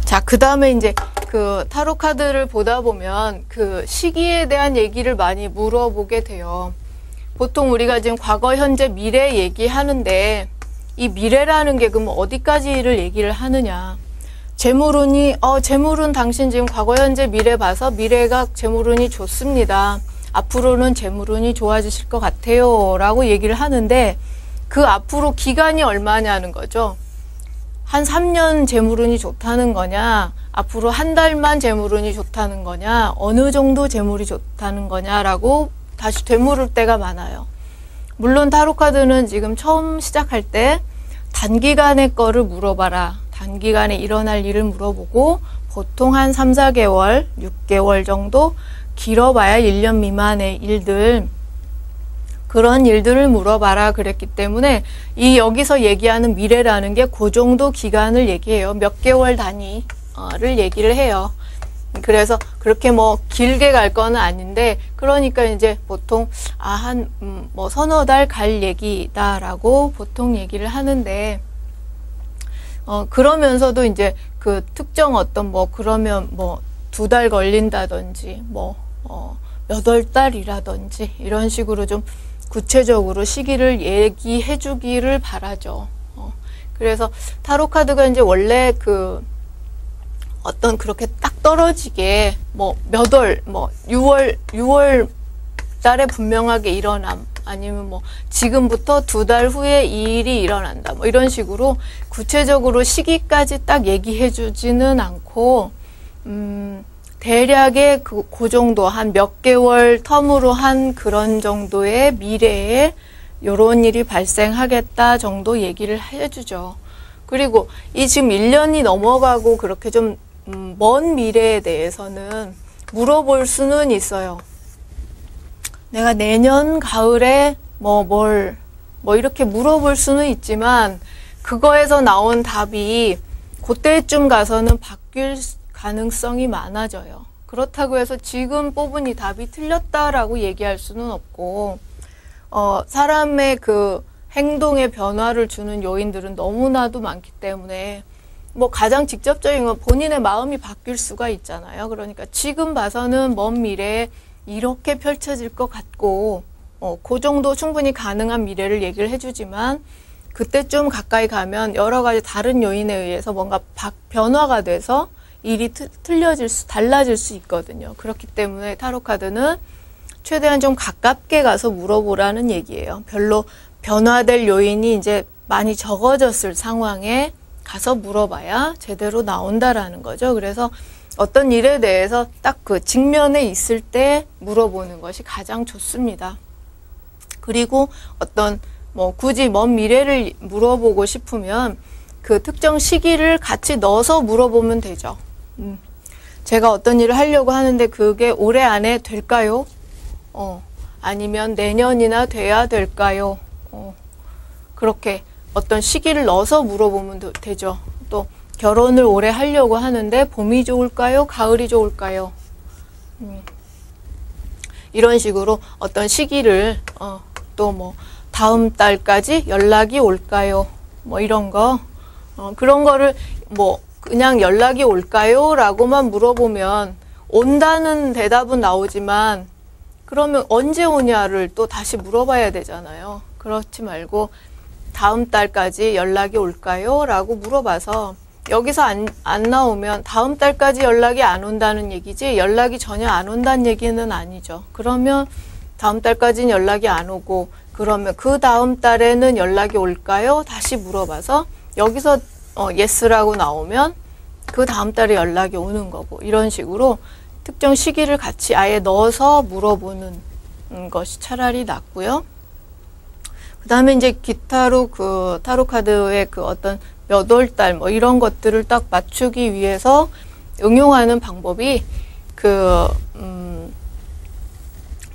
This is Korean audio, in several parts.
자, 그 다음에 이제 그 타로 카드를 보다 보면 그 시기에 대한 얘기를 많이 물어보게 돼요. 보통 우리가 지금 과거, 현재, 미래 얘기하는데 이 미래라는 게 그럼 어디까지를 얘기를 하느냐. 재물운이 재물운 당신 지금 과거, 현재, 미래 봐서 미래가 재물운이 좋습니다. 앞으로는 재물운이 좋아지실 것 같아요 라고 얘기를 하는데 그 앞으로 기간이 얼마냐는 거죠. 한 3년 재물운이 좋다는 거냐, 앞으로 한 달만 재물운이 좋다는 거냐, 어느 정도 재물이 좋다는 거냐라고 다시 되물을 때가 많아요. 물론 타로카드는 지금 처음 시작할 때 단기간의 거를 물어봐라. 단기간에 일어날 일을 물어보고 보통 한 3, 4개월, 6개월 정도, 길어봐야 1년 미만의 일들, 그런 일들을 물어봐라 그랬기 때문에 이 여기서 얘기하는 미래라는 게 그 정도 기간을 얘기해요. 몇 개월 단위를 얘기를 해요. 그래서 그렇게 뭐 길게 갈 거는 아닌데 그러니까 이제 보통 한 뭐 서너 달 갈 얘기다라고 보통 얘기를 하는데 그러면서도 이제 그 특정 어떤 뭐 그러면 뭐 2달 걸린다든지 뭐 몇 월 달이라든지 이런 식으로 좀 구체적으로 시기를 얘기해 주기를 바라죠. 그래서 타로 카드가 이제 원래 그 어떤 그렇게 딱 떨어지게 뭐 몇 월, 뭐 6월 달에 분명하게 일어남, 아니면 뭐 지금부터 2달 후에 이 일이 일어난다, 뭐 이런 식으로 구체적으로 시기까지 딱 얘기해 주지는 않고 대략의 그 정도 한 몇 개월 텀으로 한 그런 정도의 미래에 요런 일이 발생하겠다 정도 얘기를 해주죠. 그리고 이 지금 1년이 넘어가고 그렇게 좀 먼 미래에 대해서는 물어볼 수는 있어요. 내가 내년 가을에 뭐 이렇게 물어볼 수는 있지만 그거에서 나온 답이 그때쯤 가서는 바뀔 가능성이 많아져요. 그렇다고 해서 지금 뽑은 이 답이 틀렸다라고 얘기할 수는 없고, 사람의 그 행동에 변화를 주는 요인들은 너무나도 많기 때문에 뭐 가장 직접적인 건 본인의 마음이 바뀔 수가 있잖아요. 그러니까 지금 봐서는 먼 미래에 이렇게 펼쳐질 것 같고, 그 정도 충분히 가능한 미래를 얘기를 해주지만 그때쯤 가까이 가면 여러 가지 다른 요인에 의해서 뭔가 변화가 돼서 일이 달라질 수 있거든요. 그렇기 때문에 타로카드는 최대한 좀 가깝게 가서 물어보라는 얘기예요. 별로 변화될 요인이 이제 많이 적어졌을 상황에 가서 물어봐야 제대로 나온다라는 거죠. 그래서 어떤 일에 대해서 딱 그 직면에 있을 때 물어보는 것이 가장 좋습니다. 그리고 어떤 뭐 굳이 먼 미래를 물어보고 싶으면 그 특정 시기를 같이 넣어서 물어보면 되죠. 제가 어떤 일을 하려고 하는데 그게 올해 안에 될까요? 아니면 내년이나 돼야 될까요? 그렇게 어떤 시기를 넣어서 물어보면 되죠. 또 결혼을 올해 하려고 하는데 봄이 좋을까요? 가을이 좋을까요? 이런 식으로 어떤 시기를 또 뭐 다음 달까지 연락이 올까요? 뭐 이런 거 그런 거를 뭐 그냥 연락이 올까요? 라고만 물어보면 온다는 대답은 나오지만 그러면 언제 오냐를 또 다시 물어봐야 되잖아요. 그렇지 말고 다음 달까지 연락이 올까요? 라고 물어봐서 여기서 안 나오면 다음 달까지 연락이 안 온다는 얘기지 연락이 전혀 안 온다는 얘기는 아니죠. 그러면 다음 달까지는 연락이 안 오고 그러면 그 다음 달에는 연락이 올까요? 다시 물어봐서 여기서 예스라고 나오면 그 다음 달에 연락이 오는 거고 이런 식으로 특정 시기를 같이 아예 넣어서 물어보는 것이 차라리 낫고요. 그 다음에 이제 기타로 그 타로 카드의 그 어떤 몇 월 달 뭐 이런 것들을 딱 맞추기 위해서 응용하는 방법이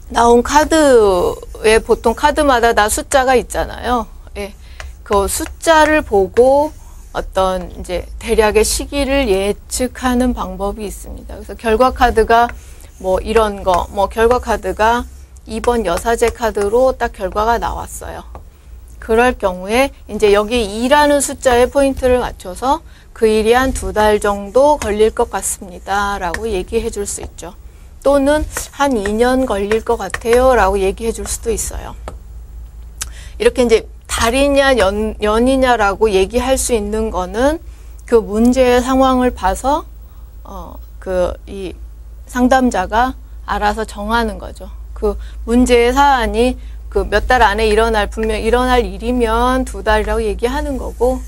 나온 카드에 보통 카드마다 다 숫자가 있잖아요. 예. 그 숫자를 보고 어떤 이제 대략의 시기를 예측하는 방법이 있습니다. 그래서 결과 카드가 뭐 이런 거, 뭐 결과 카드가 2번 여사제 카드로 딱 결과가 나왔어요. 그럴 경우에 이제 여기 2라는 숫자에 포인트를 맞춰서 그 일이 한 2달 정도 걸릴 것 같습니다. 라고 얘기해 줄 수 있죠. 또는 한 2년 걸릴 것 같아요. 라고 얘기해 줄 수도 있어요. 이렇게 이제 달이냐 년이냐라고 얘기할 수 있는 거는 그 문제의 상황을 봐서 이 상담자가 알아서 정하는 거죠. 그 문제의 사안이 그 몇 달 안에 분명 일어날 일이면 2달이라고 얘기하는 거고,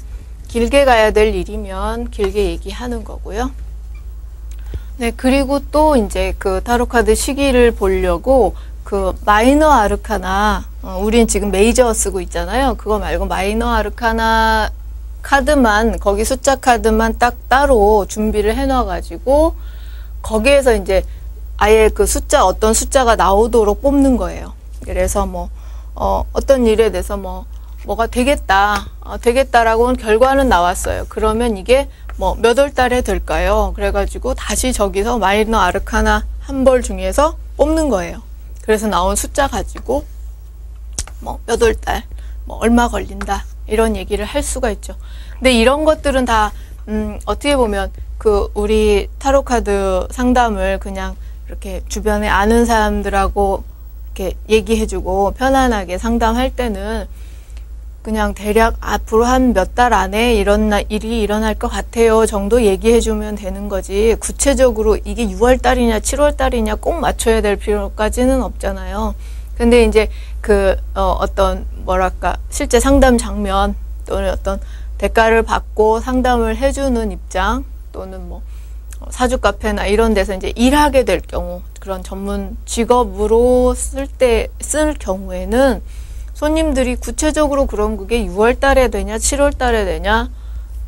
길게 가야 될 일이면 길게 얘기하는 거고요. 네, 그리고 또 이제 그 타로카드 시기를 보려고 그 마이너 아르카나, 우린 지금 메이저 쓰고 있잖아요. 그거 말고 마이너 아르카나 카드만, 거기 숫자 카드만 딱 따로 준비를 해놔가지고, 거기에서 이제 아예 그 어떤 숫자가 나오도록 뽑는 거예요. 그래서 어떤 일에 대해서 뭐가 되겠다라고는 결과는 나왔어요. 그러면 이게 몇 월 달에 될까요? 그래가지고 다시 저기서 마이너 아르카나 한 벌 중에서 뽑는 거예요. 그래서 나온 숫자 가지고 몇 월 달, 얼마 걸린다, 이런 얘기를 할 수가 있죠. 근데 이런 것들은 다 어떻게 보면 그 우리 타로카드 상담을 그냥 이렇게 주변에 아는 사람들하고 이렇게 얘기해주고 편안하게 상담할 때는 그냥 대략 앞으로 한 몇 달 안에 일이 일어날 것 같아요 정도 얘기해주면 되는 거지, 구체적으로 이게 6월 달이냐 7월 달이냐 꼭 맞춰야 될 필요까지는 없잖아요. 근데 이제 어떤 실제 상담 장면 또는 어떤 대가를 받고 상담을 해주는 입장, 또는 사주 카페나 이런 데서 이제 일하게 될 경우, 그런 전문 직업으로 쓸 경우에는 손님들이 구체적으로 그런 그게 6월 달에 되냐 7월 달에 되냐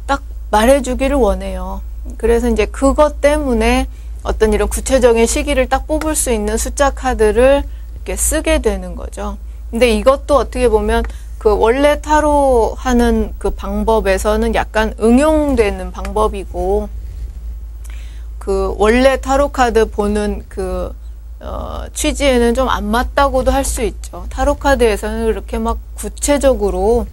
딱 말해주기를 원해요. 그래서 이제 그것 때문에 어떤 이런 구체적인 시기를 딱 뽑을 수 있는 숫자 카드를 이렇게 쓰게 되는 거죠. 근데 이것도 어떻게 보면 그 원래 타로 하는 그 방법에서는 약간 응용되는 방법이고, 그 원래 타로 카드 보는 취지에는 좀 안 맞다고도 할 수 있죠. 타로 카드에서는 그렇게 막 구체적으로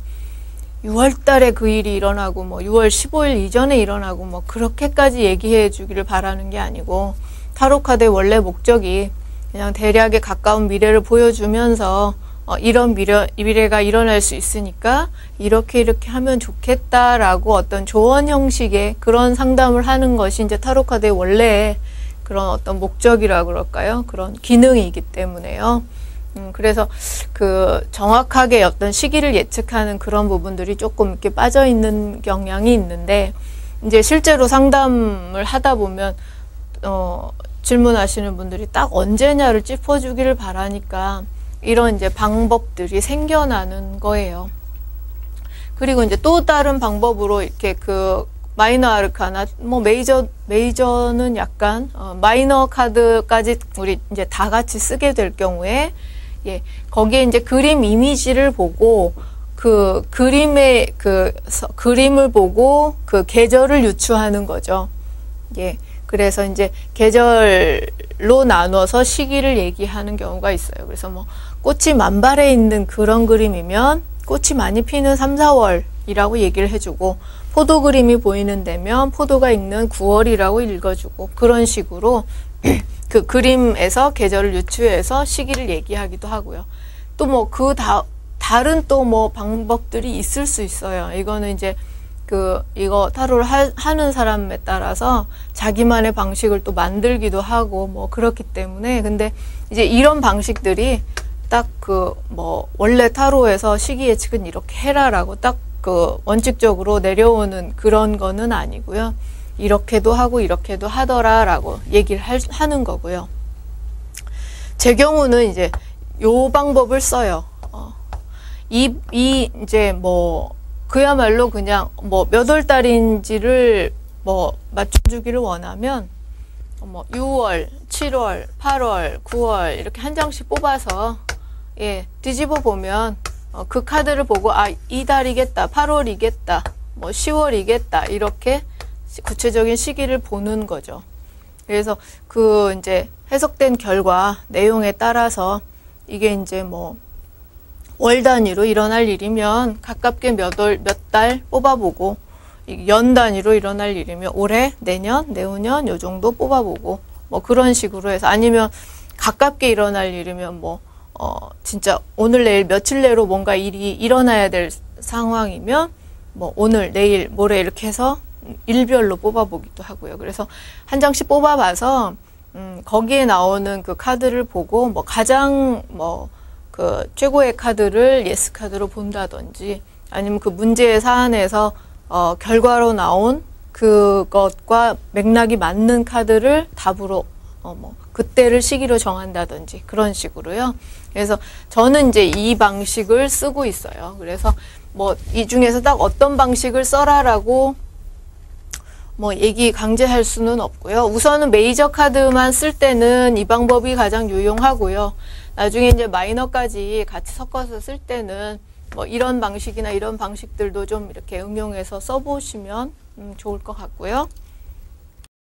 6월 달에 그 일이 일어나고 6월 15일 이전에 일어나고 그렇게까지 얘기해 주기를 바라는 게 아니고, 타로 카드의 원래 목적이 그냥 대략에 가까운 미래를 보여주면서 이런 미래가 일어날 수 있으니까 이렇게 하면 좋겠다라고 어떤 조언 형식의 그런 상담을 하는 것이 이제 타로 카드의 원래 그런 어떤 목적이라 그럴까요? 그런 기능이기 때문에요. 그래서 정확하게 어떤 시기를 예측하는 그런 부분들이 조금 이렇게 빠져 있는 경향이 있는데, 이제 실제로 상담을 하다 보면 질문하시는 분들이 딱 언제냐를 짚어주기를 바라니까 이런 이제 방법들이 생겨나는 거예요. 그리고 이제 또 다른 방법으로 이렇게 마이너 아르카나, 메이저는 약간, 마이너 카드까지 우리 이제 다 같이 쓰게 될 경우에, 예, 거기에 이제 그림 이미지를 보고, 그림을 보고 계절을 유추하는 거죠. 예. 그래서 이제 계절로 나눠서 시기를 얘기하는 경우가 있어요. 그래서 꽃이 만발해 있는 그런 그림이면 꽃이 많이 피는 3, 4월이라고 얘기를 해주고, 포도 그림이 보이는 데면 포도가 있는 9월이라고 읽어주고, 그런 식으로 그 그림에서 계절을 유추해서 시기를 얘기하기도 하고요. 또 다른 또 방법들이 있을 수 있어요. 이거는 이제 이거 타로를 하는 사람에 따라서 자기만의 방식을 또 만들기도 하고 그렇기 때문에, 근데 이제 이런 방식들이 딱 원래 타로에서 시기 예측은 이렇게 해라라고 딱 원칙적으로 내려오는 그런 거는 아니고요. 이렇게도 하고 이렇게도 하더라라고 얘기를 하는 거고요. 제 경우는 이제 요 방법을 써요. 이제 그야말로 그냥 몇 월 달인지를 맞춰주기를 원하면 6월, 7월, 8월, 9월 이렇게 한 장씩 뽑아서 뒤집어 보면 그 카드를 보고 이 달이겠다, 8월이겠다, 10월이겠다 이렇게 구체적인 시기를 보는 거죠. 그래서 이제 해석된 결과 내용에 따라서 이게 이제 월 단위로 일어날 일이면 가깝게 몇 달 뽑아보고, 연 단위로 일어날 일이면 올해, 내년, 내후년 요 정도 뽑아보고 뭐 그런 식으로 해서 아니면 가깝게 일어날 일이면 뭐 진짜 오늘 내일 며칠 내로 뭔가 일이 일어나야 될 상황이면 뭐 오늘, 내일, 모레 이렇게 해서 일별로 뽑아보기도 하고요. 그래서 한 장씩 뽑아봐서 거기에 나오는 그 카드를 보고 뭐 가장 뭐 그 최고의 카드를 예스 카드로 본다든지 아니면 그 문제의 사안에서 결과로 나온 그것과 맥락이 맞는 카드를 답으로 뭐 그때를 시기로 정한다든지 그런 식으로요. 그래서 저는 이제 이 방식을 쓰고 있어요. 그래서 뭐 이 중에서 딱 어떤 방식을 써라라고 뭐 얘기 강제할 수는 없고요. 우선은 메이저 카드만 쓸 때는 이 방법이 가장 유용하고요. 나중에 이제 마이너까지 같이 섞어서 쓸 때는 뭐 이런 방식이나 이런 방식들도 좀 이렇게 응용해서 써보시면 좋을 것 같고요.